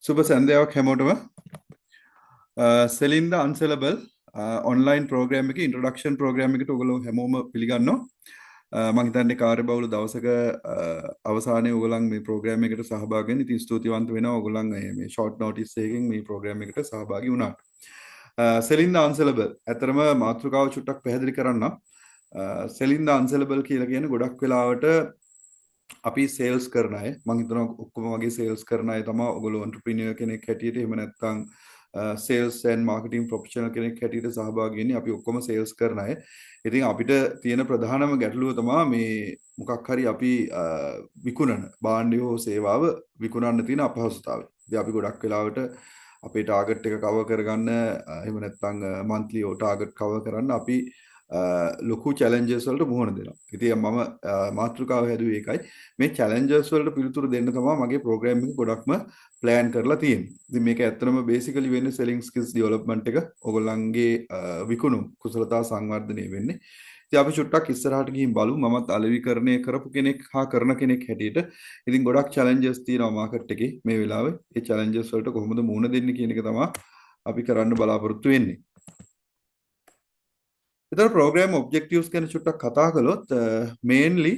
සුබ සන්ධ්‍යාවක් හැමෝටම සෙලින් ද අන්සෙලබල් online programme එකේ ඉන්ට්‍රොඩක්ෂන් ප්‍රෝග්‍රෑම් එකට ඔයගොල්ලෝ හැමෝම පිළිගන්නවා. මම හිතන්නේ කාර්යබහුල දවසක අවසානයේ ඔයගොල්ලන් මේ ප්‍රෝග්‍රෑම් එකට සහභාගී වෙන්න. ඉතින් ස්තුතිවන්ත වෙනවා ඔයගොල්ලන් මේ ෂෝට් නෝටිස් එකකින් මේ ප්‍රෝග්‍රෑම් එකට සහභාගී වුණාට. සෙලින් ද අන්සෙලබල් ඇතරම මාතෘකාව චුට්ටක් පැහැදිලි කරන්න. සෙලින් ද අන්සෙලබල් කියලා කියන්නේ ගොඩක් වෙලාවට අපි සේල්ස් කරන අය මම හිතනවා ඔක්කොම වගේ සේල්ස් කරන අය තමයි ඔයගොල්ලෝ එන්ටර්ප්‍රීනියර් කෙනෙක් හැටියට එහෙම නැත්නම් සේල්ස් ඇන්ඩ් මාකටිං ප්‍රොෆෙෂනල් කෙනෙක් හැටියට සහභාගී වෙන්නේ අපි ඔක්කොම සේල්ස් කරන අය. ඉතින් අපිට තියෙන ප්‍රධානම ගැටලුව තමයි මේ මොකක් හරි අපි විකුණන භාණ්ඩය හෝ සේවාව විකුණන්න තියෙන අපහසුතාවය. ඉතින් අපි ගොඩක් වෙලාවට අපේ ටාගට් එක කවර් කරගන්න එහෙම නැත්නම් මන්ත්ලි ටාගට් කවර් කරන්න අපි ලොකු චැලෙන්ජස් වලට මුහුණ දෙනවා. ඉතින් මම මාතෘකාව හැදුවේ ඒකයි. මේ චැලෙන්ජස් වලට පිළිතුරු දෙන්න තමයි මගේ ප්‍රෝග්‍රෑම් එක ගොඩක්ම ප්ලෑන් කරලා තියෙන්නේ. ඉතින් මේක ඇත්තටම බේසිකලි වෙන්නේ සෙලිං ස්කිල්ස් ඩෙවලොප්මන්ට් එක. ඔයගොල්ලන්ගේ විකුණුම් කුසලතා සංවර්ධනය වෙන්නේ. ඉතින් අපි චුට්ටක් ඉස්සරහට ගිහින් බලමු. මමත් අලෙවිකරණය කරපු කෙනෙක් හා කරන කෙනෙක් හැටියට. ඉතින් ගොඩක් චැලෙන්ජස් තියෙනවා මාකට් එකේ මේ වෙලාවේ. ඒ චැලෙන්ජස් වලට කොහොමද මුහුණ දෙන්නේ කියන එක තමයි අපි කරන්න බලාපොරොත්තු වෙන්නේ. ඉතින් ප්‍රෝග්‍රෑම් ඔබ්ජෙක්ටිව්ස් ගැන චුට්ටක් කතා කළොත් මේන්ලි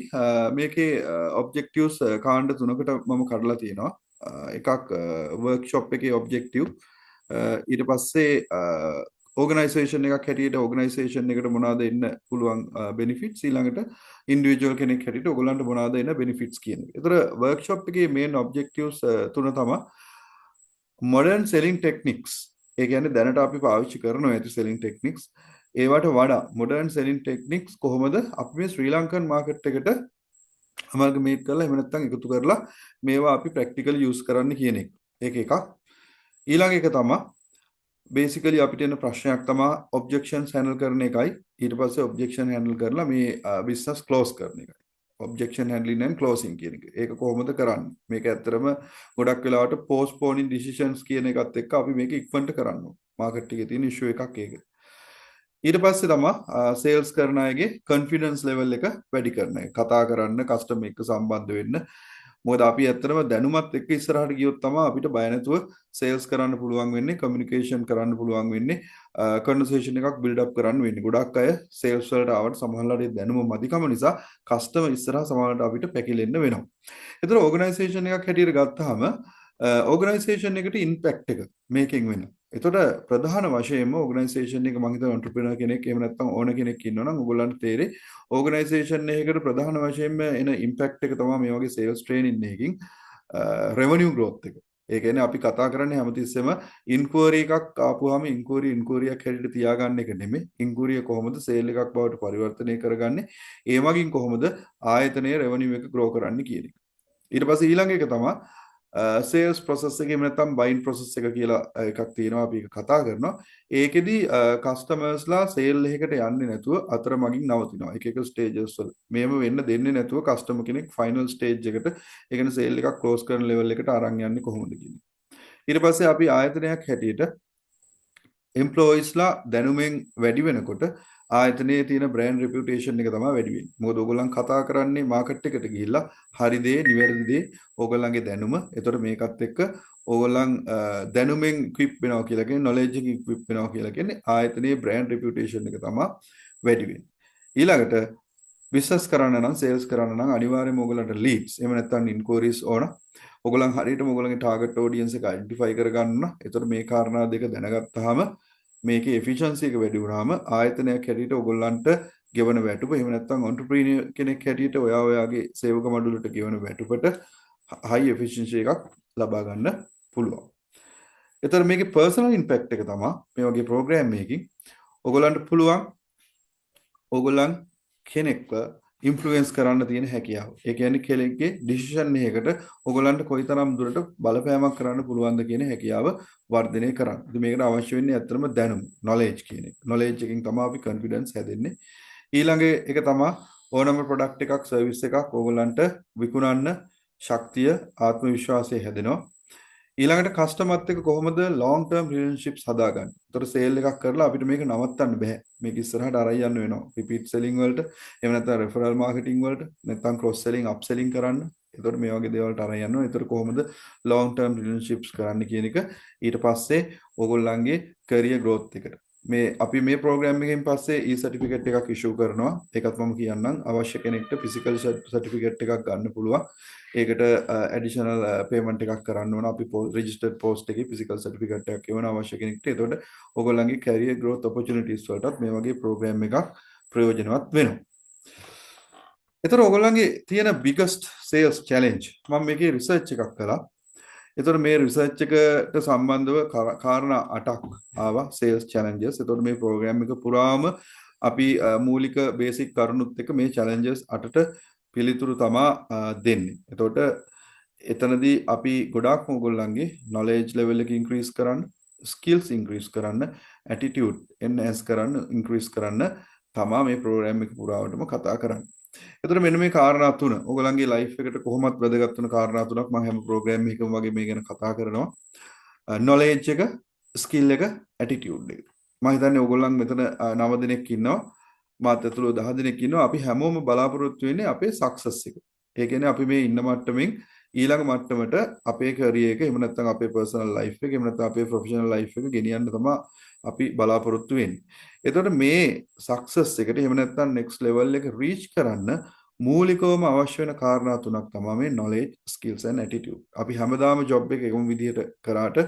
මේකේ ඔබ්ජෙක්ටිව්ස් කාණ්ඩ තුනකට මම කඩලා තියෙනවා. එකක් වර්ක්ෂොප් එකේ ඔබ්ජෙක්ටිව්, ඊට පස්සේ ඕගනයිසේෂන් එකක් හැටියට ඕගනයිසේෂන් එකට මොනවාද එන්න පුළුවන් බෙනිෆිට්ස්, ඊළඟට ඉන්ඩිවිජුවල් කෙනෙක් හැටියට ඔයගොල්ලන්ට මොනවාද එන්න බෙනිෆිට්ස් කියන එක. ඒතර වර්ක්ෂොප් එකේ මේන් ඔබ්ජෙක්ටිව්ස් තුන තමයි මොඩර්න් සෙලිං ටෙක්නික්ස්. ඒ කියන්නේ දැනට අපි පාවිච්චි කරනවා ඇති සෙලිං ටෙක්නික්ස්. ඒවට වඩා මොඩර්න් සෙලිං ටෙක්නික්ස් කොහොමද අපි මේ ශ්‍රී ලංකන් මාකට් එකට අමල්ගමේට් කරලා එහෙම නැත්නම් එකතු කරලා මේවා අපි ප්‍රැක්ටිකලි යූස් කරන්න කියන එක. ඒක එකක්. ඊළඟ එක තමයි බේසිකලි අපිට එන ප්‍රශ්නයක් තමයි ඔබ්ජෙක්ෂන්ස් හැන්ඩල් කරන එකයි. ඊට පස්සේ ඔබ්ජෙක්ෂන් හැන්ඩල් කරලා මේ බිස්නස් ක්ලෝස් කරන එකයි. ඔබ්ජෙක්ෂන් හැන්ඩලින් ඇන්ඩ් ක්ලෝසින් කියන එක. ඒක කොහොමද කරන්නේ? මේක ඇත්තටම ගොඩක් වෙලාවට පෝස්ට්පෝනින් ඩිසිෂන්ස් කියන එකත් එක්ක අපි මේක ඉක්මනට කරන්න ඕනේ. මාකට් එකේ තියෙන ඉෂුව එකක් ඒක. ඊට පස්සේ තමයි සේල්ස් කරන අයගේ කොන්ෆිඩන්ස් ලෙවල් එක වැඩි කරන එක. කතා කරන්න, කස්ටමර් එක්ක සම්බන්ධ වෙන්න. මොකද අපි ඇත්තටම දැනුමත් එක්ක ඉස්සරහට ගියොත් තමයි අපිට බය නැතුව සේල්ස් කරන්න පුළුවන් වෙන්නේ, කමියුනිකේෂන් කරන්න පුළුවන් වෙන්නේ, කන්වර්සේෂන් එකක් බිල්ඩ් අප් කරන්න වෙන්නේ. ගොඩක් අය සේල්ස් වලට ආවට සමහරවිට දැනුම මදිකම නිසා කස්ටමර් ඉස්සරහා සමහරවිට අපිට පැකිලෙන්න වෙනවා. ඒතර ඕගනයිසේෂන් එකක් හැටියට ගත්තාම ඕගනයිසේෂන් එකට ඉම්පැක්ට් එක මේකෙන් වෙනවා. එතකොට ප්‍රධාන වශයෙන්ම ඕගනයිසේෂන් එක මම හිතනවා එන්ටර්ප්‍රිනර් කෙනෙක් එහෙම නැත්නම් ඕන කෙනෙක් ඉන්නවා නම් ඔයගොල්ලන්ට තේරෙයි ඕගනයිසේෂන් එකකට ප්‍රධාන වශයෙන්ම එන ඉම්පැක්ට් එක තමයි මේ වගේ සේල්ස් ට්‍රේනින් එකකින් රෙවෙනියු growth එක. ඒ කියන්නේ අපි කතා කරන්නේ හැමතිස්සෙම ඉන්ක්වයරි එකක් ආපුවාම ඉන්ක්වයරියක් හැටියට තියාගන්න එක නෙමෙයි. ඉන්ක්වයරිය කොහොමද සේල් එකක් බවට පරිවර්තනය කරගන්නේ? ඒ වගේම කොහොමද ආයතනයේ රෙවෙනියු එක grow කරන්න කියන එක. ඊට පස්සේ ඊළඟ එක තමයි සේල්ස් ප්‍රොසෙස් එකේ නැත්නම් බයින් ප්‍රොසෙස් එක කියලා එකක් තියෙනවා අපි ඒක කතා කරනවා. ඒකෙදි කස්ටමර්ස්ලා සේල් එකකට යන්නේ නැතුව අතරමඟින් නවතිනවා. එක එක ස්ටේජස් වල. මේව වෙන්න දෙන්නේ නැතුව කස්ටමර් කෙනෙක් ෆයිනල් ස්ටේජ් එකට ඒ කියන්නේ සේල් එකක් ක්ලෝස් කරන ලෙවල් එකට අරන් යන්නේ කොහොමද කියන්නේ. ඊට පස්සේ අපි ආයතනයක් හැටියට එම්ප්ලොයිස්ලා දැනුමෙන් වැඩි වෙනකොට ආයතනයේ තියෙන බ්‍රෑන්ඩ් රෙපියුටේෂන් එක තමයි වැඩි වෙන්නේ. මොකද ඕගොල්ලන් කතා කරන්නේ මාකට් එකට ගිහිල්ලා හරි දේ, නිවැරදි දේ, ඕගොල්ලන්ගේ දැනුම. ඒතකොට මේකත් එක්ක ඕගොල්ලන් දැනුමෙන් ඉක්විප් වෙනවා කියලා කියන්නේ, නොලෙජ් එකකින් ඉක්විප් වෙනවා කියලා කියන්නේ ආයතනයේ බ්‍රෑන්ඩ් රෙපියුටේෂන් එක තමයි වැඩි වෙන්නේ. ඊළඟට බිස්නස් කරන්න නම්, සේල්ස් කරන්න නම් අනිවාර්යයෙන්ම ඕගොල්ලන්ට ලීඩ්ස් එහෙම නැත්නම් ඉන්ක්වයරිස් ඕන. ඔයගොල්ලන් හරියටම ඔයගොල්ලන්ගේ ටාගට් ඔඩියන්ස් එක අයිඩෙන්ටිෆයි කරගන්න. ඒතකොට මේ කාරණා දෙක දැනගත්තාම මේකේ එෆිෂන්සි එක වැඩි වුණාම ආයතනයක් හැටියට ඔයගොල්ලන්ට ගෙවන වැටුප එහෙම නැත්නම් ඔන්ටර්ප්‍රීනියර් කෙනෙක් හැටියට ඔයාගේ සේවක මඩුලට ගෙවන වැටුපට හයි එෆිෂන්සි එකක් ලබා ගන්න පුළුවන්. ඒතර මේකේ පර්සනල් ඉම්පැක්ට් එක තමයි මේ වගේ ප්‍රෝග්‍රෑම් එකකින් ඔයගොල්ලන්ට පුළුවන් ඔයගොල්ලන් කෙනෙක්ව ඉන්ෆ්ලුවෙන්ස් කරන්න තියෙන හැකියාව. ඒ කියන්නේ කෙනෙක්ගේ ඩිසිෂන් එකකට ඔයගොල්ලන්ට කොයිතරම් දුරට බලපෑමක් කරන්න පුළුවන්ද කියන හැකියාව වර්ධනය කරන්න. ඉතින් මේකට අවශ්‍ය වෙන්නේ ඇත්තටම දැනුම, knowledge කියන එක. knowledge එකකින් තමයි අපි confidence හැදෙන්නේ. ඊළඟ එක තමයි ඕනම product එකක්, service එකක් ඔයගොල්ලන්ට විකුණන්න ශක්තිය, ආත්ම විශ්වාසය හැදෙනවා. ඊළඟට කස්ටමර්ත් එක්ක කොහොමද long term relationships හදාගන්නේ. ඒතර සේල් එකක් කරලා අපිට මේක නවත්තන්න බෑ. මේක ඉස්සරහට අරයි යන්න වෙනවා. රිපීට් සෙලින් වලට, එහෙම නැත්නම් රෙෆරල් මාකටිං වලට, නැත්නම් ක්‍රොස් සෙලින්, අප් සෙලින් කරන්න. එතකොට මේ වගේ දේවල්ට අරන් යනවා. එතකොට කොහොමද long term relationships කරන්න කියන එක ඊට පස්සේ ඕගොල්ලන්ගේ career growth එකට. අපි මේ ප්‍රෝග්‍රෑම් එකෙන් පස්සේ e-certificate එකක් issue කරනවා. ඒකත් මම කියන්නම්. අවශ්‍ය කෙනෙක්ට physical certificate එකක් ගන්න පුළුවන්. ඒකට additional payment එකක් කරන්න ඕන. අපි registered post එකේ physical certificate එකක් එවන අවශ්‍ය කෙනෙක්ට. එතකොට ඕගොල්ලන්ගේ career growth opportunities වලටත් මේ වගේ ප්‍රෝග්‍රෑම් එකක් ප්‍රයෝජනවත් වෙනවා. එතකොට ඕගොල්ලන්ගේ තියෙන biggest sales challenge මම මේකේ research එකක් කළා. එතකොට මේ රිසර්ච් එකට සම්බන්ධව කාරණා 8ක් ආවා sales challenges. එතකොට මේ ප්‍රෝග්‍රෑම් එක පුරාම අපි මූලික බේසික් කරුණුත් එක්ක මේ challenges 8ට පිළිතුරු තමා දෙන්නේ. එතකොට එතනදී අපි ගොඩාක් ඕගොල්ලන්ගේ knowledge level එක increase කරන්න, skills increase කරන්න, attitude enhance කරන්න, increase කරන්න තමා මේ ප්‍රෝග්‍රෑම් එක පුරාවටම කතා කරන්නේ. එතකොට මෙන්න මේ කාරණා තුන ඔයගලන්ගේ ලයිෆ් එකට කොහොමත් වැදගත් වෙන කාරණා තුනක් මම හැම ප්‍රෝග්‍රෑම් එකකම වගේ මේ ගැන කතා කරනවා. knowledge එක, skill එක, attitude එක. මම හිතන්නේ ඔයගොල්ලන් මෙතන 9 දිනක් ඉන්නවා. මාත් ඇතුළු 10 දිනක් ඉන්නවා. අපි හැමෝම බලාපොරොත්තු වෙන්නේ අපේ success එක. ඒ කියන්නේ අපි මේ ඉන්න මට්ටමින් ඊළඟ මට්ටමට අපේ career එක එහෙම නැත්නම් අපේ personal life එක එහෙම නැත්නම් අපේ professional life එක ගෙනියන්න තමයි අපි බලාපොරොත්තු වෙන්නේ. එතකොට මේ success එකට එහෙම නැත්නම් next level එක reach කරන්න මූලිකවම අවශ්‍ය වෙන කාරණා තුනක් තමයි මේ knowledge, skills and attitude. අපි හැමදාම job එක එකම විදිහට කරාට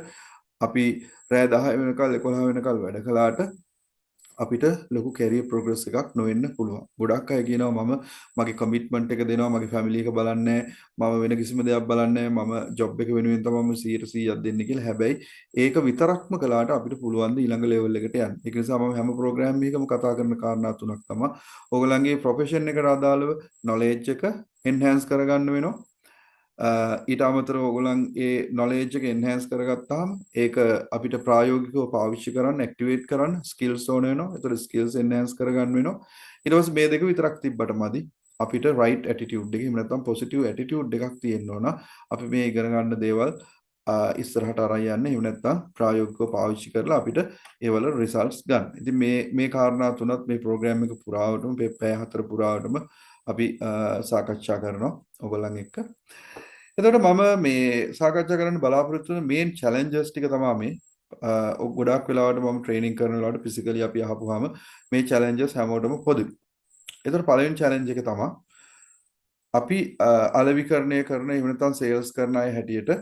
අපි රෑ 10 වෙනකල් 11 වෙනකල් වැඩ කළාට අපිට ලොකු career progress එකක් නොවෙන්න පුළුවන්. ගොඩක් අය කියනවා මම මගේ commitment එක දෙනවා, මගේ family එක බලන්නේ මම වෙන කිසිම දෙයක් බලන්නේ මම job එක වෙනුවෙන් තමයි මම 100%ක් දෙන්නේ කියලා. හැබැයි ඒක විතරක්ම කළාට අපිට පුළුවන් ද ඊළඟ level එකට යන්න. ඒක නිසා මම හැම program එකකම කතා කරන කාරණා තුනක් තමයි ඕගොල්ලන්ගේ profession එකට අදාළව knowledge එක enhance කරගන්න වෙනවා. ඊට අමතරව ඔයගොල්ලන් ඒ knowledge එක enhance කරගත්තාම ඒක අපිට ප්‍රායෝගිකව පාවිච්චි කරන්න activate කරන්න skills ඕන වෙනවා. ඒතර skills enhance කරගන්න වෙනවා. ඊට පස්සේ මේ දෙක විතරක් තිබ්බට මදි. අපිට right attitude එක එහෙම නැත්නම් positive attitude එකක් තියෙන්න ඕන. අපි මේ ඉගෙන ගන්න දේවල් ඉස්සරහට අරන් යන්න එහෙම නැත්නම් ප්‍රායෝගිකව පාවිච්චි කරලා අපිට ඒවල results ගන්න. ඉතින් මේ කාරණා තුනත් මේ program එක පුරාවටම මේ පැය 4 පුරාවටම අපි සාකච්ඡා කරනවා ඔයගොල්ලන් එක්ක. එතකොට මම මේ සාකච්ඡා කරන්න බලාපොරොත්තු වෙන මේන් challenges ටික තමයි මේ ගොඩාක් වෙලාවට මම ට්‍රේනින් කරන වෙලාවට ෆිසිකලි අපි අහපුවාම මේ challenges හැමෝටම පොදුයි. එතකොට පළවෙනි challenge එක තමයි අපි අලෙවිකරණය කරන එහෙම නැත්නම් sales කරන අය හැටියට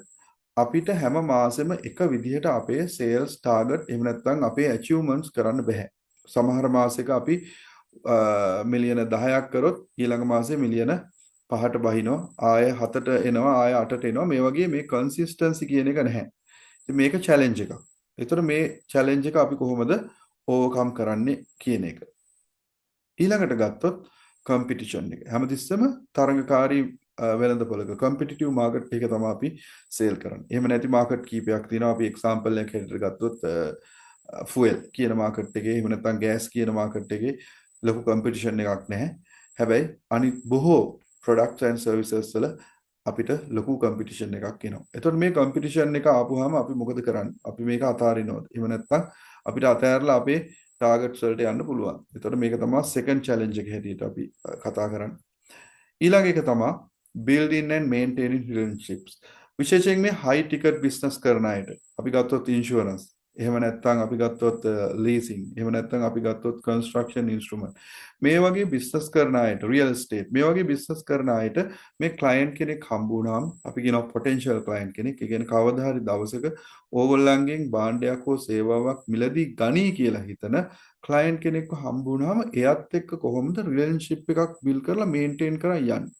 අපිට හැම මාසෙම එක විදිහට අපේ sales target එහෙම නැත්නම් අපේ achievements කරන්න බෑ. සමහර මාසෙක අපි මිලියන 10ක් කරොත් ඊළඟ මාසේ මිලියන 5ට බහිනවා ආය 7ට එනවා ආය 8ට එනවා මේ වගේ මේ කන්සිස්ටන්සි කියන එක නැහැ. ඉතින් මේක චැලෙන්ජ් එකක්. ඒතර මේ චැලෙන්ජ් එක අපි කොහොමද ඕවර්කම් කරන්නේ කියන එක. ඊළඟට ගත්තොත් කම්පිටිෂන් එක. හැමතිස්සෙම තරඟකාරී වෙළඳපොළක කම්පිටිටිව් මාකට් එක තමයි අපි සේල් කරන්නේ. එහෙම නැති මාකට් කීපයක් තියෙනවා. අපි එක්සැම්පල් එකක් හැටියට ගත්තොත් ෆුවල් කියන මාකට් එකේ එහෙම නැත්නම් ගෑස් කියන මාකට් එකේ ලොකු කම්පිටිෂන් එකක් නැහැ. හැබැයි අනිත් බොහෝ products and services වල අපිට ලොකු කම්පිටිෂන් එකක් එනවා. එතකොට මේ කම්පිටිෂන් එක ආපුවාම අපි මොකද කරන්නේ? අපි මේක අතාරිනවද? එහෙම නැත්නම් අපිට අතෑරලා අපේ ටාගට්ස් වලට යන්න පුළුවන්. එතකොට මේක තමයි second challenge එක හැටියට අපි කතා කරන්නේ. ඊළඟ එක තමයි building and maintaining relationships. විශේෂයෙන් මේ high ticket business කරන අයට අපි ගත්තොත් insurance එහෙම නැත්නම් අපි ගත්තොත් leasing එහෙම නැත්නම් අපි ගත්තොත් construction instrument මේ වගේ business කරන අයට real estate මේ වගේ business කරන අයට මේ client කෙනෙක් හම්බ වුණාම අපි කියනවා potential client කෙනෙක් ඒ කියන්නේ කවදා හරි දවසක ඕගොල්ලන්ගෙන් භාණ්ඩයක් හෝ සේවාවක් මිලදී ගනී කියලා හිතන client කෙනෙක්ව හම්බ වුණාම එයත් එක්ක කොහොමද relationship එකක් build කරලා maintain කරන් යන්නේ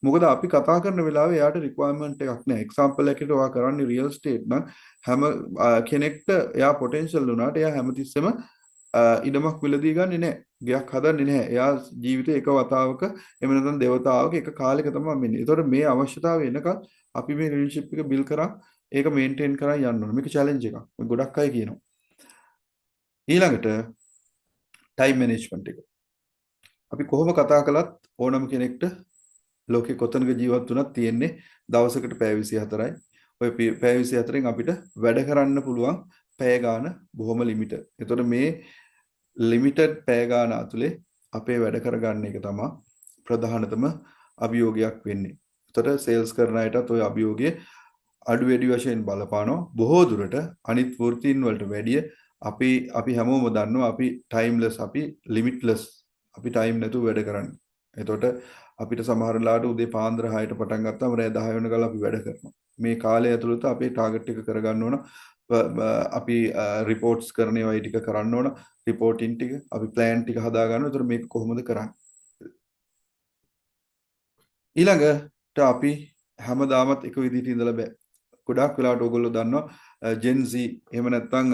මොකද අපි කතා කරන වෙලාවේ එයාට රික්වයර්මන්ට් එකක් නැහැ. එක්සැම්පල් එකකට ඔයා කරන්නේ රියල් ස්ටේට් නම් හැම කෙනෙක්ට එයා පොටෙන්ෂල් වුණාට එයා හැමතිස්සෙම ඉඩමක් විලදී ගන්නේ නැහැ. ගයක් හදන්නේ නැහැ. එයා ජීවිතේ එක වතාවක එහෙම නැත්නම් දෙවතාවක එක කාලයක තමයි මෙන්නේ. ඒතකොට මේ අවශ්‍යතාවය එනකල් අපි මේ රිලේෂන්ෂිප් එක බිල්ඩ් කරන් ඒක මේන්ටේන් කරන් යන්න ඕනේ. මේක චැලෙන්ජ් එකක්. ගොඩක් අය කියනවා. ඊළඟට ටයිම් මැනේජ්මන්ට් එක. අපි කොහොම කතා කළත් ඕනම කෙනෙක්ට ලෝකේ කොතනක ජීවත් වුණත් තියෙන්නේ දවසකට පැය 24යි. ඔය පැය 24න් අපිට වැඩ කරන්න පුළුවන් පැය ගාන බොහොම ලිමිටඩ්. ඒතකොට මේ ලිමිටඩ් පැය ගාන ඇතුලේ අපේ වැඩ කරගන්න එක තමයි ප්‍රධානතම අභියෝගයක් වෙන්නේ. තොර සේල්ස් කරන අයටත් ඔය අභියෝගය අඩු වැඩි වශයෙන් බලපානවා. බොහෝ දුරට අනිත් වෘත්තීන් වලට වැඩිය අපි හැමෝම දන්නවා අපි ටයිම්ලස් අපි ලිමිට්ලස් අපි ටයිම් නැතුව වැඩ කරන්නේ. එතකොට අපිට සමහර වෙලාවට උදේ පාන්දර 6ට පටන් ගත්තාම රෑ 10 වෙනකල් අපි වැඩ කරනවා. මේ කාලය ඇතුළත අපේ ටාගට් එක කරගන්න ඕන. අපි රිපෝට්ස් කරන ඒවා ටික කරන්න ඕන. රිපෝටින් ටික අපි ප්ලෑන් ටික හදා ගන්නවා. ඒතර මේක කොහොමද කරන්නේ? ඊළඟට අපි හැමදාමත් එක විදිහට ඉඳලා බෑ. ගොඩාක් වෙලාවට ඕගොල්ලෝ දන්නවා ජෙන් Z එහෙම නැත්නම්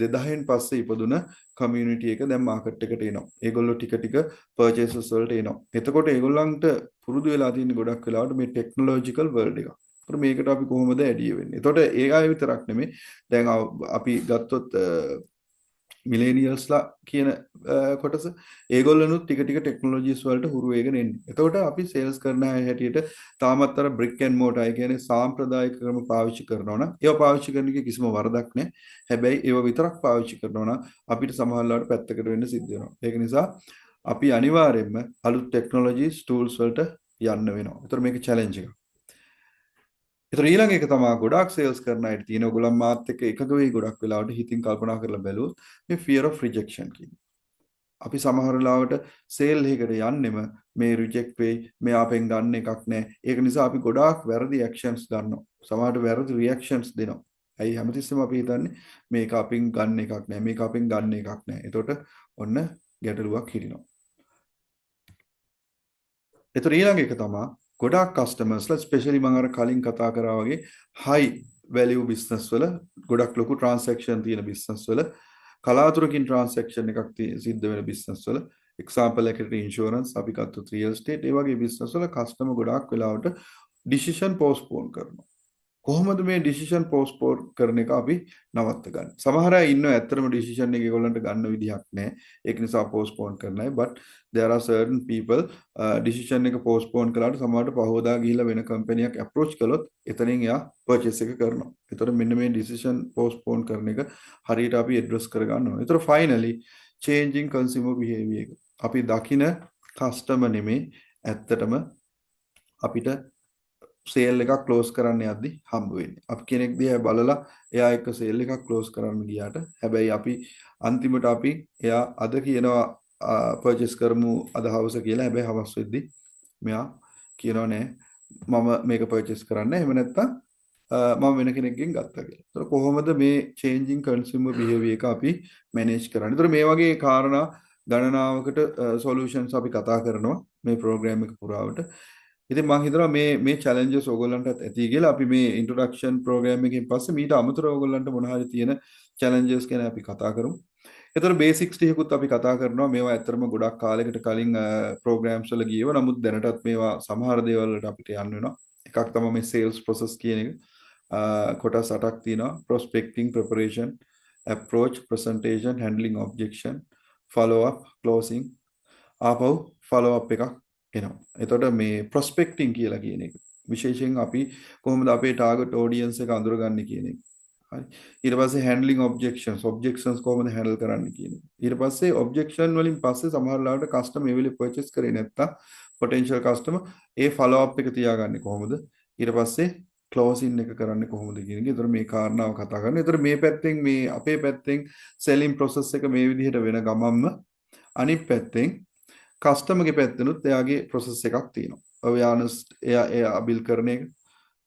2000න් පස්සේ ඉපදුන කමියුනිටි එක දැන් මාකට් එකට එනවා. ඒගොල්ලෝ ටික ටික පර්චේසස් වලට එනවා. එතකොට ඒගොල්ලන්ට පුරුදු වෙලා තියෙන ගොඩක් වෙලාවට මේ ටෙක්නොලොජිකල් වර්ල්ඩ් එක. ඒතර මේකට අපි කොහොමද ඇඩිය වෙන්නේ? එතකොට ඒ අය විතරක් නෙමෙයි. දැන් අපි ගත්තොත් මිලේනියල්ස්ලා කියන කොටස ඒගොල්ලනුත් ටික ටික ටෙක්නොලොජිස් වලට හුරු වෙගෙන එන්නේ. එතකොට අපි සේල්ස් කරන අය හැටියට තාමත් අර බ්‍රික් ඇන්ඩ් මෝටර් අය කියන්නේ සාම්ප්‍රදායික ක්‍රම පාවිච්චි කරනවා නම් ඒවා පාවිච්චි කරන එකේ කිසිම වරදක් නැහැ. හැබැයි ඒවා විතරක් පාවිච්චි කරනවා නම් අපිට සමහරවිට පැත්තකට වෙන්න සිද්ධ වෙනවා. ඒක නිසා අපි අනිවාර්යයෙන්ම අලුත් ටෙක්නොලොජිස් ටූල්ස් වලට යන්න වෙනවා. ඒතර මේක චැලෙන්ජ් එකක්. ඒතර ඊළඟ එක තමයි ගොඩාක් සේල්ස් කරන අයට තියෙන ඔයගොල්ලන් මාත් එක්ක එකග වෙයි ගොඩක් වෙලාවට හිතින් කල්පනා කරලා බැලුවොත් මේ fear of rejection කියන්නේ. අපි සමහර වෙලාවට සේල් එකකට යන්නෙම මේ රිජෙක්ට් වෙයි මෙයාපෙන් ගන්න එකක් නැහැ. ඒක නිසා අපි ගොඩාක් වැරදි ඇක්ෂන්ස් ගන්නවා. සමහරට වැරදි රියැක්ෂන්ස් දෙනවා. ඇයි හැමතිස්සෙම අපි හිතන්නේ මේක අපෙන් ගන්න එකක් නැහැ. මේක අපෙන් ගන්න එකක් නැහැ. එතකොට ඔන්න ගැටලුවක් හිටිනවා. ඒතර ඊළඟ එක තමයි ගොඩාක් කස්ටමර්ස්ලා ස්පෙෂලි මම අර කලින් කතා කරා වගේ හයි වැලියු බිස්නස් වල ගොඩක් ලොකු ට්‍රාන්සැක්ෂන් තියෙන බිස්නස් වල කලාතුරකින් ට්‍රාන්සැක්ෂන් එකක් සිද්ධ වෙන බිස්නස් වල එක්සැම්පල් එකකට ඉන්ෂුරන්ස් අපි ගත්තොත් රියල් ස්ටේට් ඒ වගේ බිස්නස් වල කස්ටමර් ගොඩාක් වෙලාවට ඩිසිෂන් පෝස්ට්පෝන් කරනවා. කොහොමද මේ ඩිසිෂන් පෝස්ට්පෝන් කරන එක අපි නවත්ත ගන්න. සමහර අය ඉන්නවා ඇත්තටම ඩිසිෂන් එක ඒගොල්ලන්ට ගන්න විදිහක් නැහැ. ඒක නිසා පෝස්ට්පෝන් කරන අය. but there are certain people decision එක පෝස්ට්පෝන් කළාට සමහරට පහවදා ගිහිල්ලා වෙන කම්පැනියක් අප්‍රෝච් කළොත් එතනින් එයා පර්චේස් එක කරනවා. ඒතර මෙන්න මේ ඩිසිෂන් පෝස්ට්පෝන් කරන එක හරියට අපි ඇඩ්‍රස් කරගන්න ඕනේ. ඒතර ෆයිනලි changing consumer behavior එක. අපි දකින කස්ටමර් නෙමේ ඇත්තටම අපිට සේල් එකක් ක්ලෝස් කරන්න යද්දි හම්බ වෙන්නේ. අපි කෙනෙක් දිහා බලලා එයා එක්ක සේල් එකක් ක්ලෝස් කරන්න ගියාට හැබැයි අපි අන්තිමට අපි එයා අද කියනවා පර්චේස් කරමු අද හවස කියලා. හැබැයි හවස් වෙද්දි මෙයා කියනවා නෑ මම මේක පර්චේස් කරන්නේ. එහෙම නැත්නම් මම වෙන කෙනෙක්ගෙන් ගත්තා කියලා. ඒතර කොහොමද මේ changing consumer behavior එක අපි manage කරන්නේ? ඒතර මේ වගේ කාරණා ගණනාවකට solutions අපි කතා කරනවා මේ program එක පුරාවට. ඉතින් මම හිතනවා මේ challenges ඕගොල්ලන්ටත් ඇති කියලා. අපි මේ introduction program එකෙන් පස්සේ මීට අමතරව ඕගොල්ලන්ට මොන හරි තියෙන challenges ගැන අපි කතා කරමු. ඒතර basics ටිකකුත් අපි කතා කරනවා. මේවා ඇත්තටම ගොඩක් කාලයකට කලින් programs වල ගියව. නමුත් දැනටත් මේවා සමහර දේවල් වලට අපිට යන්න වෙනවා. එකක් තමයි මේ sales process කියන එක. කොටස් 8ක් තියෙනවා. prospecting, preparation, approach, presentation, handling objection, follow up, closing. ආපහු follow up එකක් එනවා. එතකොට මේ prospecting කියලා කියන එක විශේෂයෙන් අපි කොහොමද අපේ target audience එක අඳුරගන්නේ කියන එක. හරි. ඊට පස්සේ handling objections කොහොමද handle කරන්න කියන එක. ඊට පස්සේ objection වලින් පස්සේ සමහර ලාවට customer ඒ වෙලේ purchase කරේ නැත්තම් potential customer ඒ follow up එක තියාගන්නේ කොහොමද? ඊට පස්සේ closing එක කරන්නේ කොහොමද කියන එක. ඒතර මේ කාරණාව කතා කරනවා. ඒතර මේ පැත්තෙන් මේ අපේ පැත්තෙන් selling process එක මේ විදිහට වෙන ගමන්ම අනිත් පැත්තෙන් කස්ටමර්ගේ පැත්තෙනුත් එයාගේ process එකක් තියෙනවා. awareness එයා බිල් කරන එක,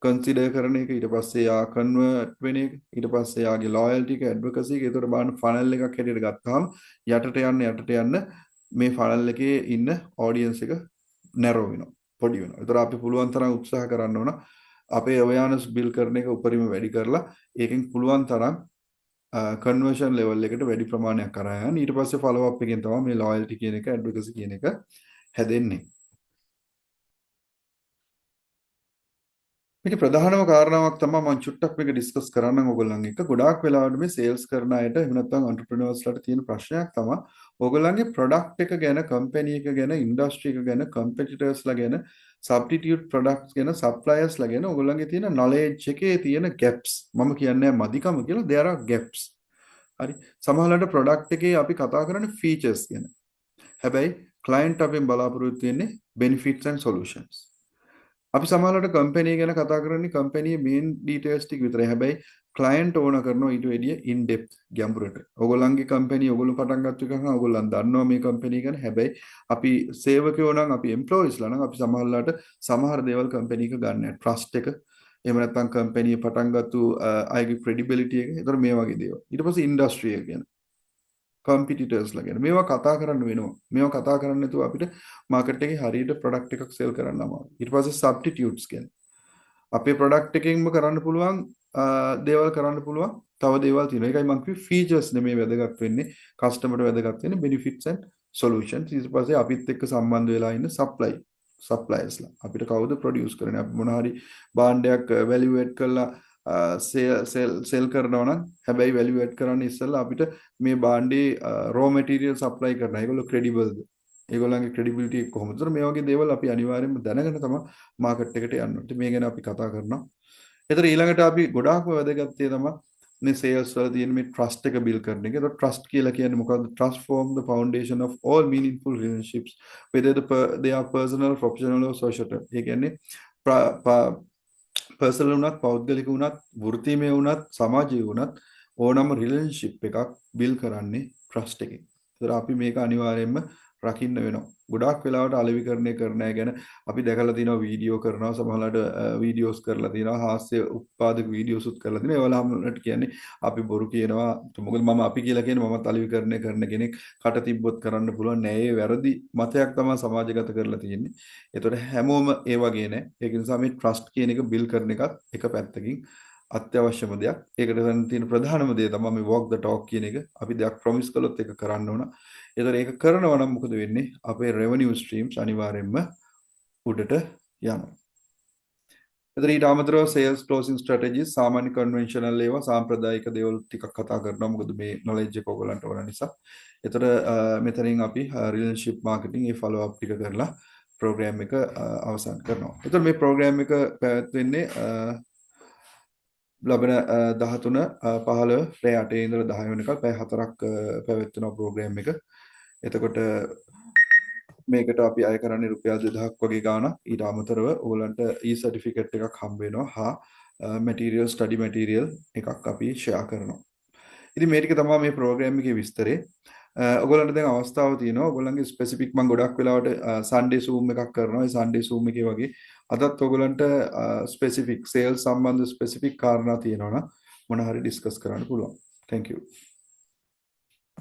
consider කරන එක, ඊට පස්සේ එයා convert වෙන එක, ඊට පස්සේ එයාගේ loyalty එක, advocacy එක. ඒතකොට බලන්න funnel එකක් හැටියට ගත්තාම යටට යන්න මේ funnel එකේ ඉන්න audience එක narrow වෙනවා, පොඩි වෙනවා. ඒතර අපි පුළුවන් තරම් උත්සාහ කරන්න ඕන අපේ awareness බිල් කරන එක උපරිම වැඩි කරලා ඒකෙන් පුළුවන් තරම් කන්වර්ෂන් ලෙවල් එකට වැඩි ප්‍රමාණයක් කරා යන. ඊට පස්සේ ෆලෝ අප් එකෙන් තමයි මේ ලොයල්ටි කියන එක, ඇඩ්වොකසි කියන එක හැදෙන්නේ. මේක ප්‍රධානම කාරණාවක් තමයි මම චුට්ටක් මේක ඩිස්කස් කරන්නම් ඔයගොල්ලන් එක්ක. ගොඩාක් වෙලාවට මේ සේල්ස් කරන අයට එහෙම නැත්නම් එන්ටර්ප්‍රිනර්ස්ලාට තියෙන ප්‍රශ්නයක් තමයි ඔයගොල්ලන්ගේ ප්‍රොඩක්ට් එක ගැන, කම්පැනි එක ගැන, ඉන්ඩස්ට්‍රි එක ගැන, කම්පිටිටර්ස්ලා ගැන, සබ්ස්ටිටියුට් ප්‍රොඩක්ට්ස් ගැන, සප්ලයර්ස්ලා ගැන ඔයගොල්ලන්ගේ තියෙන නොලෙජ් එකේ තියෙන ගැප්ස්. මම කියන්නේ මදිකම කියලා. there are gaps. හරි. සමහරවිට ප්‍රොඩක්ට් එකේ අපි කතා කරන්නේ ෆීචර්ස් ගැන. හැබැයි ක්ලයන්ට් අපෙන් බලාපොරොත්තු වෙන්නේ benefits and solutions. අපි සමහරවිට කම්පැනි ගැන කතා කරන්නේ කම්පැනියේ මේන් ඩීටේල්ස් ටික විතරයි. හැබැයි ක්ලයන්ට් ඕන කරනවා ඊට වැඩිය ඉන් ඩෙප්ත් ගැඹුරට. ඔයගොල්ලන්ගේ කම්පැනි ඔයගොල්ලෝ පටන් ගත්ත එක නම් ඔයගොල්ලන් දන්නවා මේ කම්පැනි ගැන. හැබැයි අපි සේවකයෝ නම් අපි එම්ප්ලොයිස්ලා නම් අපි සමහරලාට සමහර දේවල් කම්පැනි එක ගන්න නැහැ. ට්‍රස්ට් එක එහෙම නැත්නම් කම්පැනි පටන් ගත්තු අයගේ ක්‍රෙඩිබිලිටි එක. ඒතර මේ වගේ දේවල්. ඊට පස්සේ ඉන්ඩස්ට්‍රි එක ගැන කම්පිටිටර්ස්ලා ගැන මේවා කතා කරන්න වෙනවා. මේවා කතා කරන්න නැතුව අපිට මාකට් එකේ හරියට ප්‍රොඩක්ට් එකක් සෙල් කරන්න අමාරුයි. ඊට පස්සේ සබ්ස්ටිටියුට්ස් ගැන අපේ ප්‍රොඩක්ට් එකකින්ම කරන්න පුළුවන් දේවල් කරන්න පුළුවන් තව දේවල් තියෙනවා. ඒකයි මම කිව්වේ ෆීචර්ස් නෙමෙයි වැදගත් වෙන්නේ. කස්ටමර්ට වැදගත් වෙන්නේ benefits and solutions. ඊට පස්සේ අපිත් එක්ක සම්බන්ධ වෙලා ඉන්න සප්ලයර්ස්ලා. අපිට කවුද ප්‍රොඩියුස් කරන්නේ? අපි මොන හරි භාණ්ඩයක් වැලියු ඇඩ් කරලා සෙල් කරනවා නම් හැබැයි වැලියු ඇඩ් කරන්න ඉස්සෙල්ලා අපිට මේ භාණ්ඩේ රෝ මැටීරියල් සප්ලයි කරනවා. ඒගොල්ලෝ ක්‍රෙඩිබල්ද? ඒගොල්ලන්ගේ ක්‍රෙඩිබිලිටි එක කොහොමද? මේ වගේ දේවල් අපි අනිවාර්යයෙන්ම දැනගෙන තමයි මාකට් එකට යන්න ඕනේ. මේ ගැන අපි කතා කරනවා. ඒතර ඊළඟට අපි ගොඩාක්ම වැදගත් දේ තමයි මේ සේල්ස් වල තියෙන මේ ට්‍රස්ට් එක බිල්ඩ් කරන එක. ඒතර ට්‍රස්ට් කියලා කියන්නේ මොකද්ද? Trust form the foundation of all meaningful relationships whether they are personal, professional or social. ඒ කියන්නේ පර්සනල් වුණත්, පෞද්ගලික වුණත්, වෘත්තීමය වුණත්, සමාජීය වුණත් ඕනම රිලේෂන්ෂිප් එකක් බිල්ඩ් කරන්නේ ට්‍රස්ට් එකෙන්. ඒතර අපි මේක අනිවාර්යයෙන්ම රකින්න වෙනවා. ගොඩාක් වෙලාවට අලෙවිකරණය කරන අය ගැන අපි දැකලා තියෙනවා වීඩියෝ කරනවා සමහරවිට වීඩියෝස් කරලා තියෙනවා හාස්‍ය උත්පාදක වීඩියෝස්ුත් කරලා තියෙනවා ඒවලට කියන්නේ අපි බොරු කියනවා මොකද මම අපි කියලා කියන්නේ මමත් අලෙවිකරණය කරන කෙනෙක් කට තිබ්බොත් කරන්න පුළුවන් නෑ ඒ වැරදි මතයක් තමයි සමාජගත කරලා තියෙන්නේ. ඒතකොට හැමෝම ඒ වගේ නෑ. ඒක නිසා මේ ට්‍රස්ට් කියන එක බිල් කරන එකත් එක පැත්තකින් අත්‍යවශ්‍යම දෙයක්. ඒකට ගන්න තියෙන ප්‍රධානම දේ තමයි මේ walk the talk කියන එක. අපි දෙයක් ප්‍රොමිස් කළොත් ඒක කරන්න ඕන. ඒතර ඒක කරනවා නම් මොකද වෙන්නේ? අපේ revenue streams අනිවාර්යයෙන්ම උඩට යනවා. ඒතර ඊට අමතරව sales closing strategies සාමාන්‍ය conventional ඒවා සාම්ප්‍රදායික දේවල් ටිකක් කතා කරනවා. මොකද මේ knowledge එක ඔයගලන්ට ඕන නිසා. ඒතර මෙතනින් අපි relationship marketing ඒ follow up ටික කරලා program එක අවසන් කරනවා. ඒතර මේ program එක පැවැත්වෙන්නේ ලබන 13 15 රෑ 8 ඉඳලා 10 වෙනකල් පැය 4ක් පැවැත්වෙන ප්‍රෝග්‍රෑම් එක. එතකොට මේකට අපි අය කරන්නේ රුපියල් 2000ක් වගේ ගාණක්. ඊට අමතරව ඕගලන්ට සර්ටිෆිකේට් එකක් හම්බ වෙනවා. මැටීරියල් ස්ටඩි මැටීරියල් එකක් අපි ෂෙයා කරනවා. ඉතින් මේ ටික තමයි මේ ප්‍රෝග්‍රෑම් එකේ විස්තරේ. ඔයගොල්ලන්ට දැන් අවස්ථාව තියෙනවා. ඔයගොල්ලන්ගේ ස්පෙસિෆික් මම ගොඩක් වෙලාවට සන්ඩේ සූම් එකක් කරනවා. ඒ සන්ඩේ සූම් එකේ වගේ අදත් ඔයගොල්ලන්ට ස්පෙસિෆික් සේල්ස් සම්බන්ධ ස්පෙસિෆික් කාරණා තියෙනවා නම් මොන හරි ඩිස්කස් කරන්න පුළුවන්. Thank you.